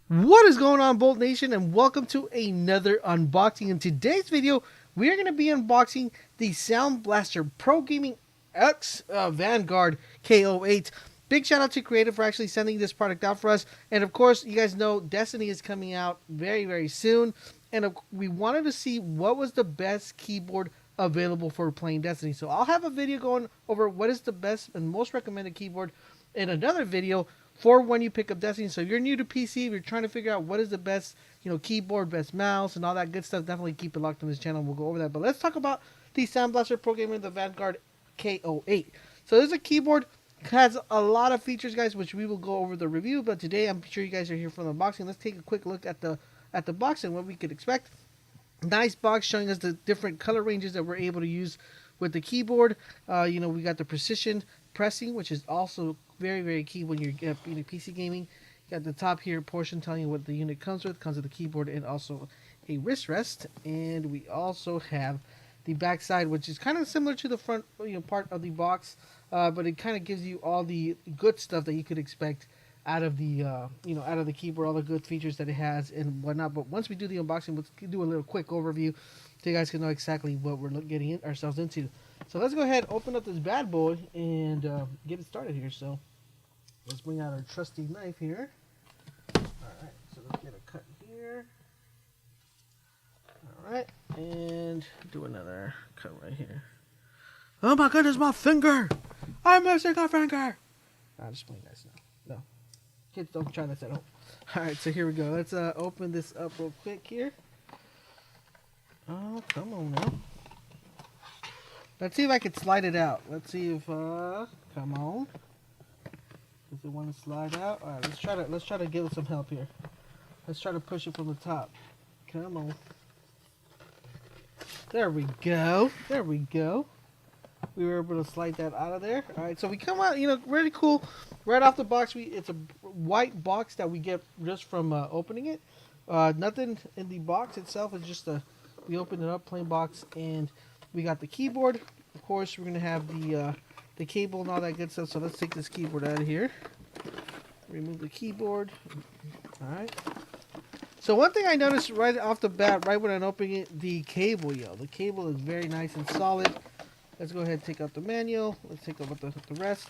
What is going on, Bolt Nation, and welcome to another unboxing. In today's video, we are going to be unboxing the Sound Blaster Pro Gaming X Vanguard K08. Big shout out to Creative for actually sending this product out for us. And of course, you guys know Destiny is coming out very, very soon. And we wanted to see what was the best keyboard available for playing Destiny. So I'll have a video going over what is the best and most recommended keyboard in another video for when you pick up Destiny. So if you're new to PC, if you're trying to figure out what is the best, keyboard, best mouse, and all that good stuff, definitely keep it locked on this channel. We'll go over that. But let's talk about the Sound Blaster Pro Gamer, the Vanguard K08. So there's a keyboard, has a lot of features, guys, which we will go over the review. But today, I'm sure you guys are here for the unboxing. Let's take a quick look at the box and what we could expect. Nice box showing us the different color ranges that we're able to use with the keyboard. We got the precision pressing, which is also very, very key when you're PC gaming. You got the top here portion telling you what the unit comes with the keyboard and also a wrist rest. And we also have the back side, which is kind of similar to the front part of the box, but it kind of gives you all the good stuff that you could expect out of the out of the keyboard, all the good features that it has and whatnot. But once we do the unboxing, let's do a little quick overview so you guys can know exactly what we're getting ourselves into. So let's go ahead, open up this bad boy, and get it started here. So let's bring out our trusty knife here. Alright, so let's get a cut here. Alright, and do another cut right here. Oh my goodness, my finger! I'm missing a finger! I'll just play guys now. No. Kids, don't try this at home. Alright, so here we go. Let's open this up real quick here. Oh, come on now. Let's see if I can slide it out. Let's see if, come on. Does it want to slide out? Alright, let's try to give it some help here. Let's try to push it from the top. Come on. There we go. There we go. We were able to slide that out of there. Alright, so we come out, really cool. Right off the box, it's a white box that we get just from opening it. Nothing in the box itself. It's just we open it up, plain box, and we got the keyboard. Of course, we're going to have the cable and all that good stuff. So let's take this keyboard out of here. Remove the keyboard. Alright. So one thing I noticed right off the bat, right when I'm opening it, the cable, the cable is very nice and solid. Let's go ahead and take out the manual. Let's take out the rest.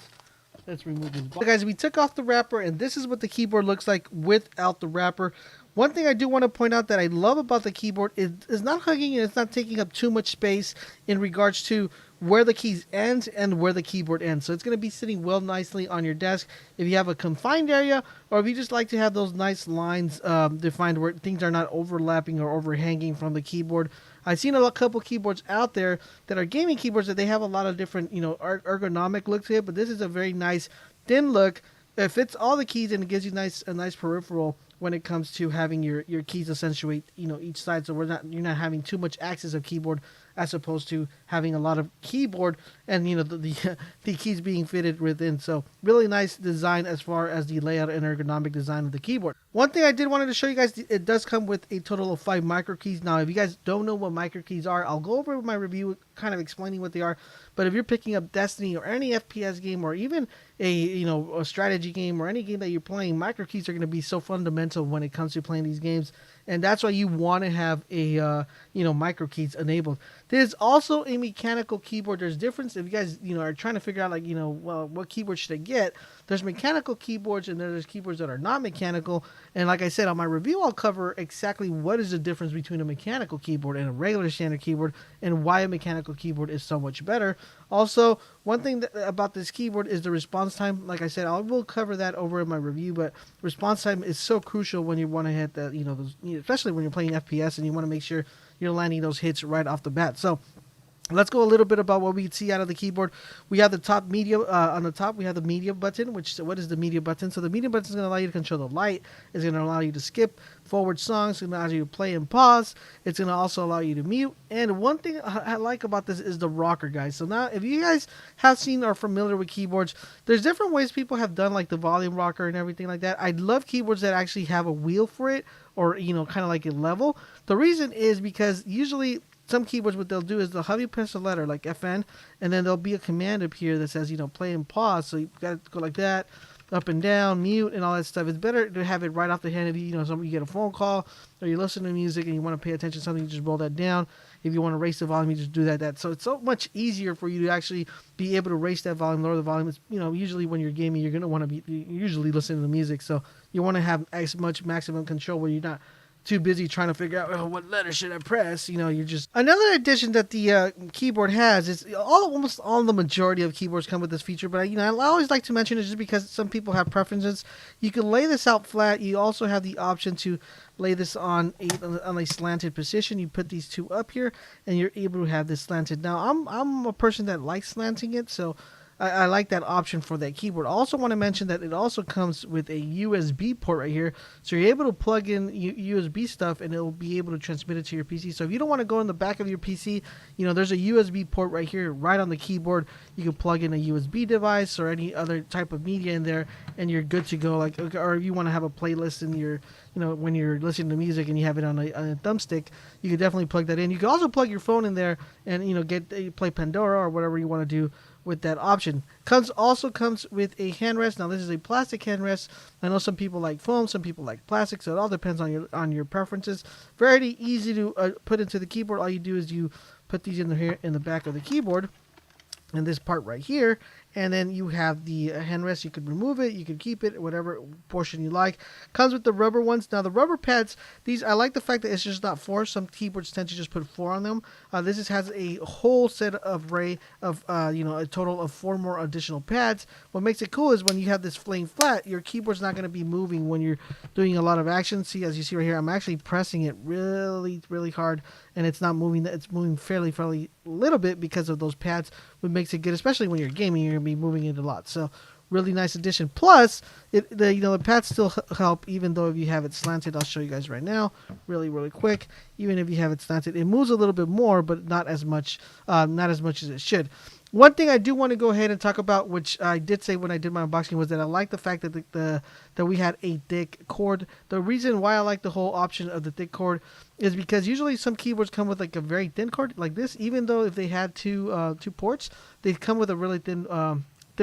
Let's remove this box. So guys, we took off the wrapper, and this is what the keyboard looks like without the wrapper. One thing I do want to point out that I love about the keyboard is it's not hugging and it's not taking up too much space in regards to where the keys end and where the keyboard ends. So it's going to be sitting well nicely on your desk if you have a confined area, or if you just like to have those nice lines defined where things are not overlapping or overhanging from the keyboard. I've seen a couple keyboards out there that are gaming keyboards that they have a lot of different, ergonomic looks to it, but this is a very nice thin look. It fits all the keys and it gives you a nice peripheral when it comes to having your keys accentuate, each side, so you're not having too much access of keyboard as opposed to having a lot of keyboard and the keys being fitted within. So really nice design as far as the layout and ergonomic design of the keyboard. One thing I did wanted to show you guys, it does come with a total of 5 micro keys. Now, if you guys don't know what micro keys are, I'll go over my review kind of explaining what they are. But if you're picking up Destiny or any FPS game, or even a strategy game, or any game that you're playing, micro keys are going to be so fundamental when it comes to playing these games. And that's why you want to have a micro keys enabled. There's also a mechanical keyboard. There's difference if you guys are trying to figure out well, what keyboard should I get. There's mechanical keyboards and there's keyboards that are not mechanical. And like I said, on my review, I'll cover exactly what is the difference between a mechanical keyboard and a regular standard keyboard, and why a mechanical keyboard is so much better. Also, one thing about this keyboard is the response time. Like I said, I will cover that over in my review, but response time is so crucial when you want to hit that, especially when you're playing FPS and you want to make sure you're landing those hits right off the bat. So let's go a little bit about what we see out of the keyboard. We have the top media, on the top we have the media button, what is the media button? So the media button is going to allow you to control the light. It's going to allow you to skip forward songs. It's going to allow you to play and pause. It's going to also allow you to mute. And one thing I like about this is the rocker, guys. So now if you guys have seen or are familiar with keyboards, there's different ways people have done like the volume rocker and everything like that. I love keyboards that actually have a wheel for it, or kind of like a level. The reason is because usually some keyboards, what they'll do is they'll have you press a letter like FN, and then there'll be a command up here that says, play and pause. So you got to go like that. up and down, mute, and all that stuff. It's better to have it right off the hand. If you get a phone call or you listen to music and you want to pay attention to something, you just roll that down. If you want to raise the volume, you just do that. So it's so much easier for you to actually be able to raise that volume, lower the volume. It's, usually when you're gaming, you're going to want to be usually listening to music. So you want to have as much maximum control where you're not too busy trying to figure out what letter should I press. You're just another addition that the keyboard has is almost all the majority of keyboards come with this feature, but I always like to mention it just because some people have preferences. You can lay this out flat. You also have the option to lay this on a slanted position. You put these two up here and you're able to have this slanted. Now I'm a person that likes slanting it, so I like that option for that keyboard. I also want to mention that it also comes with a USB port right here. So you're able to plug in USB stuff and it will be able to transmit it to your PC. So if you don't want to go in the back of your PC, there's a USB port right here, right on the keyboard. You can plug in a USB device or any other type of media in there and you're good to go. Or if you want to have a playlist in your, when you're listening to music and you have it on a thumbstick, you can definitely plug that in. You can also plug your phone in there and, play Pandora or whatever you want to do with that option. Also comes with a handrest. Now this is a plastic handrest. I know some people like foam, some people like plastic, so it all depends on your preferences. Very easy to put into the keyboard. All you do is you put these in the back of the keyboard, in this part right here, and then you have the handrest. You could remove it, you could keep it, whatever portion you like. Comes with the rubber ones. Now the rubber pads, these, I like the fact that it's just not 4. Some keyboards tend to just put 4 on them. This has a whole set of a total of 4 more additional pads. What makes it cool is when you have this laying flat, your keyboard's not going to be moving when you're doing a lot of action. See, as you see right here, I'm actually pressing it really, really hard, and it's not moving. It's moving fairly little bit because of those pads, which makes it good, especially when you're gaming. You're be moving it a lot. So really nice addition. Plus the pads still help even though if you have it slanted. I'll show you guys right now really quick. Even if you have it slanted, it moves a little bit more, but not as much as it should. One thing I do want to go ahead and talk about, which I did say when I did my unboxing, was that I like the fact that that we had a thick cord. The reason why I like the whole option of the thick cord is because usually some keyboards come with like a very thin cord like this. Even though if they had two ports, they come with a really thin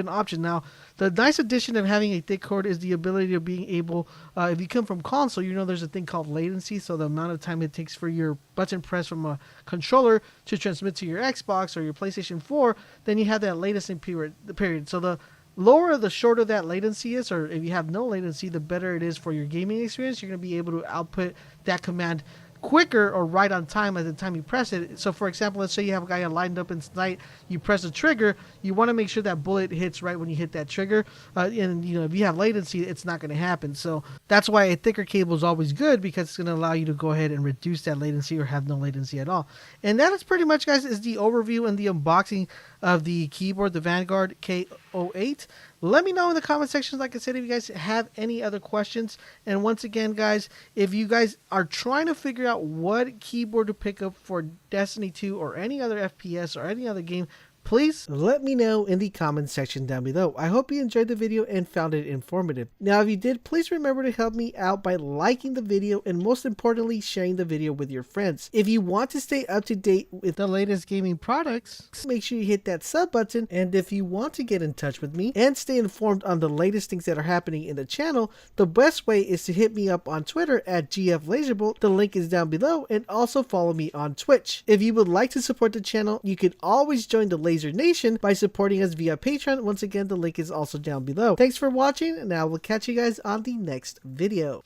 option. Now, the nice addition of having a thick cord is the ability of being able, if you come from console, there's a thing called latency. So the amount of time it takes for your button press from a controller to transmit to your Xbox or your PlayStation 4, then you have that latency period. So the lower or the shorter that latency is, or if you have no latency, the better it is for your gaming experience. You're going to be able to output that command quicker or right on time at the time you press it. So for example, let's say you have a guy lined up in sight, you press the trigger, you want to make sure that bullet hits right when you hit that trigger, and if you have latency, it's not going to happen. So that's why a thicker cable is always good, because it's going to allow you to go ahead and reduce that latency or have no latency at all. And that is pretty much, guys, is the overview and the unboxing of the keyboard, the Vanguard K08. Let me know in the comment section, like I said, if you guys have any other questions. And once again, guys, if you guys are trying to figure out what keyboard to pick up for Destiny 2 or any other FPS or any other game, please let me know in the comment section down below. I hope you enjoyed the video and found it informative. Now, if you did, please remember to help me out by liking the video and most importantly, sharing the video with your friends. If you want to stay up to date with the latest gaming products, make sure you hit that sub button. And if you want to get in touch with me and stay informed on the latest things that are happening in the channel, the best way is to hit me up on Twitter at GFLaserbolt. The link is down below, and also follow me on Twitch. If you would like to support the channel, you can always join the Laser Nation by supporting us via Patreon. Once again, the link is also down below. Thanks for watching, and I will catch you guys on the next video.